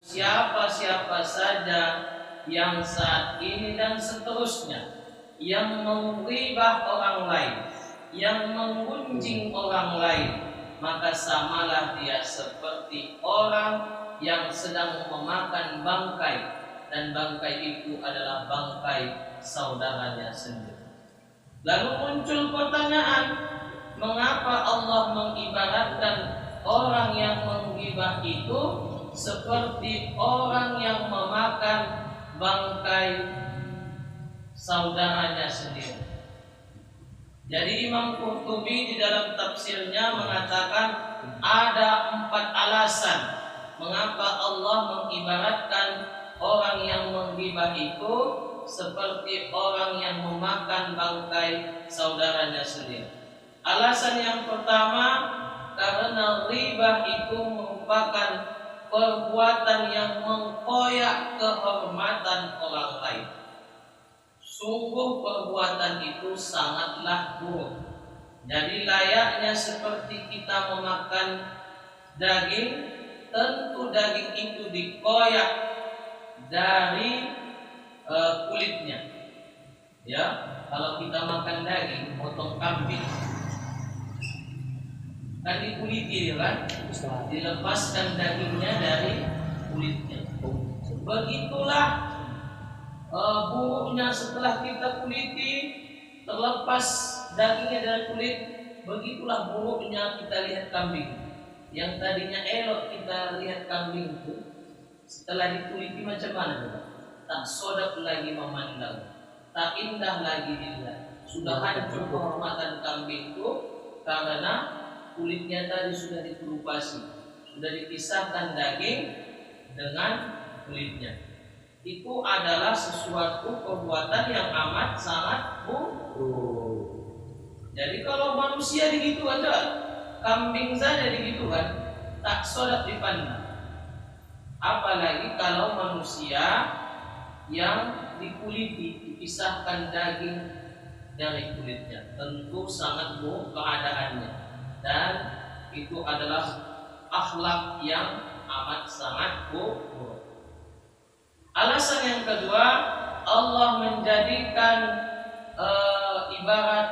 Siapa-siapa saja yang saat ini dan seterusnya yang menggibah orang lain, yang menggunjing orang lain, maka samalah dia seperti orang yang sedang memakan bangkai, dan bangkai itu adalah bangkai saudaranya sendiri. Lalu muncul pertanyaan, mengapa Allah mengibaratkan orang yang menggibah itu seperti orang yang memakan bangkai saudaranya sendiri? Jadi Imam Qurtubi di dalam tafsirnya mengatakan ada 4 alasan mengapa Allah mengibaratkan orang yang menggibah itu seperti orang yang memakan bangkai saudaranya sendiri. Alasan yang pertama, karena ghibah itu merupakan perbuatan yang mengkoyak kehormatan orang lain. Sungguh perbuatan itu sangatlah buruk. Jadi layaknya seperti kita memakan daging, tentu daging itu dikoyak dari kulitnya. Ya, kalau kita makan daging, potong kambing, kan dikuliti kan, dilepaskan dagingnya dari kulitnya. Begitulah buruknya setelah kita kuliti, terlepas dagingnya dari kulit, begitulah buruknya kita lihat kambing. Yang tadinya elok kita lihat kambing itu, setelah dikuliti macam mana? Tak sodap lagi memandang, tak indah lagi dilihat. Sudah hancur kehormatan kambing itu karena kulitnya tadi sudah dikelupasi, sudah dipisahkan daging dengan kulitnya. Itu adalah sesuatu perbuatan yang amat sangat buruk. Jadi kalau manusia digitu aja, kambing saja digitu kan, tak sodap dipandang. Apalagi kalau manusia yang dikuliti, dipisahkan daging dari kulitnya, tentu sangat buruk keadaannya. Dan itu adalah akhlak yang amat sangat buruk. Alasan yang kedua, Allah menjadikan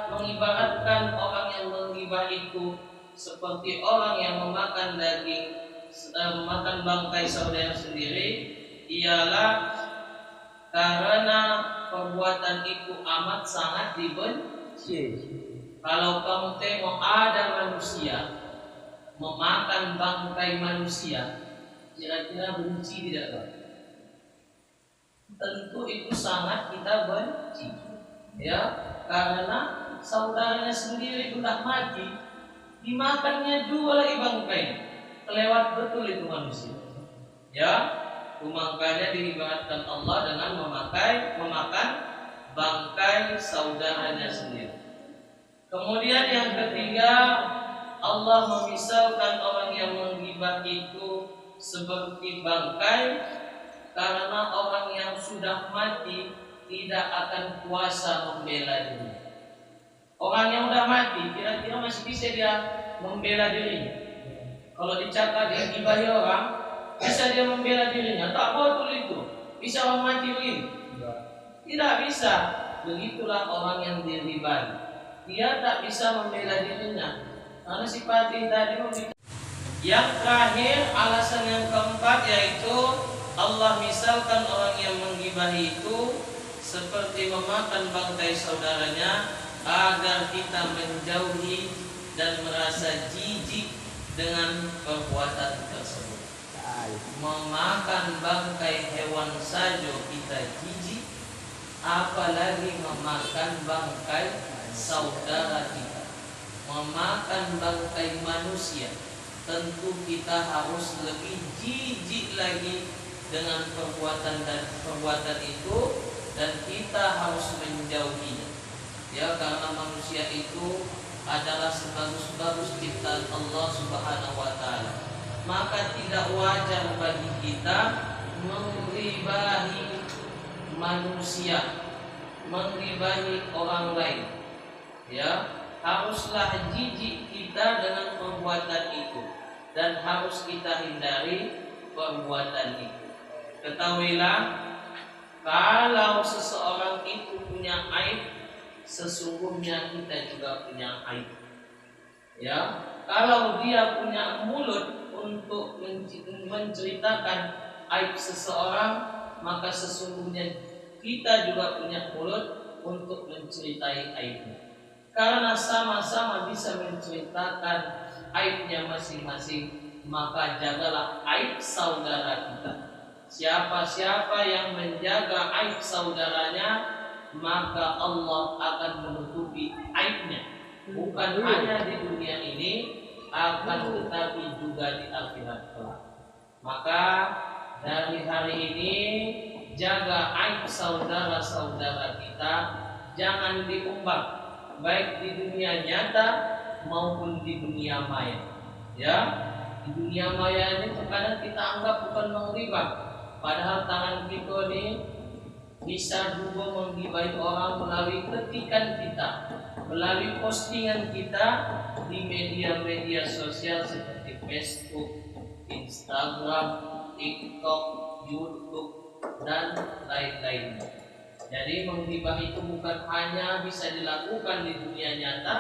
mengibaratkan orang yang menggibah itu seperti orang yang memakan daging, memakan bangkai saudara sendiri, ialah karena perbuatan itu amat sangat dibenci. Kalau kamu tengok ada manusia memakan bangkai manusia, kira-kira benci tidak Pak? Tentu itu sangat kita benci, ya, karena saudaranya sendiri sudah mati, dimakannya juga lagi bangkai. Kelewat betul itu manusia, ya. Makanya diibaratkan Allah dengan memakan bangkai saudaranya sendiri. Kemudian yang ketiga, Allah memisalkan orang yang menggibah itu seperti bangkai, karena orang yang sudah mati tidak akan kuasa membela diri. Orang yang sudah mati kira-kira masih bisa dia membela dirinya. Kalau dicakap dia gibahi orang, bisa dia membela dirinya? Tak betul itu. Bisa orang mati begini? Tidak bisa. Begitulah orang yang digibahi. Dia tak bisa membela dirinya karena sifatnya tadi membela. Yang terakhir, alasan yang keempat, yaitu Allah misalkan orang yang menggibahi itu seperti memakan bangkai saudaranya agar kita menjauhi dan merasa jijik dengan perbuatan tersebut. Memakan bangkai hewan saja kita jijik, apalagi memakan bangkai saudara kita. Memakan bangkai manusia, tentu kita harus lebih jijik lagi dengan perbuatan itu, dan kita harus menjauhinya. Ya, karena manusia itu adalah sebagus-bagus ciptaan Allah Subhanahu wa taala. Maka tidak wajar bagi kita mengribahi manusia, mengribahi orang lain. Ya, haruslah jijik kita dengan perbuatan itu, dan harus kita hindari perbuatan itu. Ketahuilah, kalau seseorang itu punya aib, sesungguhnya kita juga punya aib. Ya, kalau dia punya mulut untuk menceritakan aib seseorang, maka sesungguhnya kita juga punya mulut untuk menceritai aibnya. Karena sama-sama bisa menceritakan aibnya masing-masing, maka jagalah aib saudara kita. Siapa-siapa yang menjaga aib saudaranya, maka Allah akan menutupi aibnya. Bukan hanya di dunia ini, akan tetapi juga di akhirat kelak. Maka dari hari ini jaga aib saudara-saudara kita, jangan diumbar, baik di dunia nyata maupun di dunia maya. Ya, di dunia maya ini terkadang kita anggap bukan menggibah, padahal tangan kita ini bisa juga menggibahi orang melalui ketikan kita, melalui postingan kita di media-media sosial seperti Facebook, Instagram, TikTok, YouTube, dan lain-lainnya. Jadi menggibah itu bukan hanya bisa dilakukan di dunia nyata,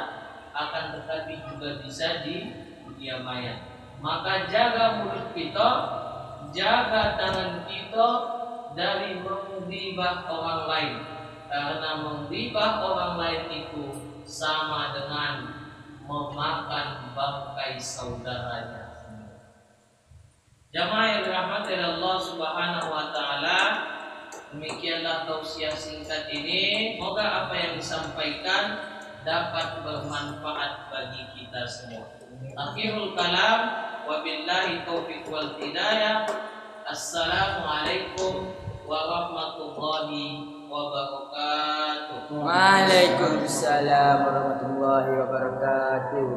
akan tetapi juga bisa di dunia maya. Maka jaga mulut kita, jaga tangan kita dari menggibah orang lain, karena menggibah orang lain itu sama dengan memakan bangkai saudaranya. Jamaah yang dirahmati Allah Subhanahu wa taala, demikianlah tausiah singkat ini. Semoga apa yang disampaikan dapat bermanfaat bagi kita semua. Akhirul kalam, wabillahi taufiq wal hidayah. Assalamualaikum warahmatullahi wabarakatuh. Waalaikumsalam warahmatullahi wabarakatuh.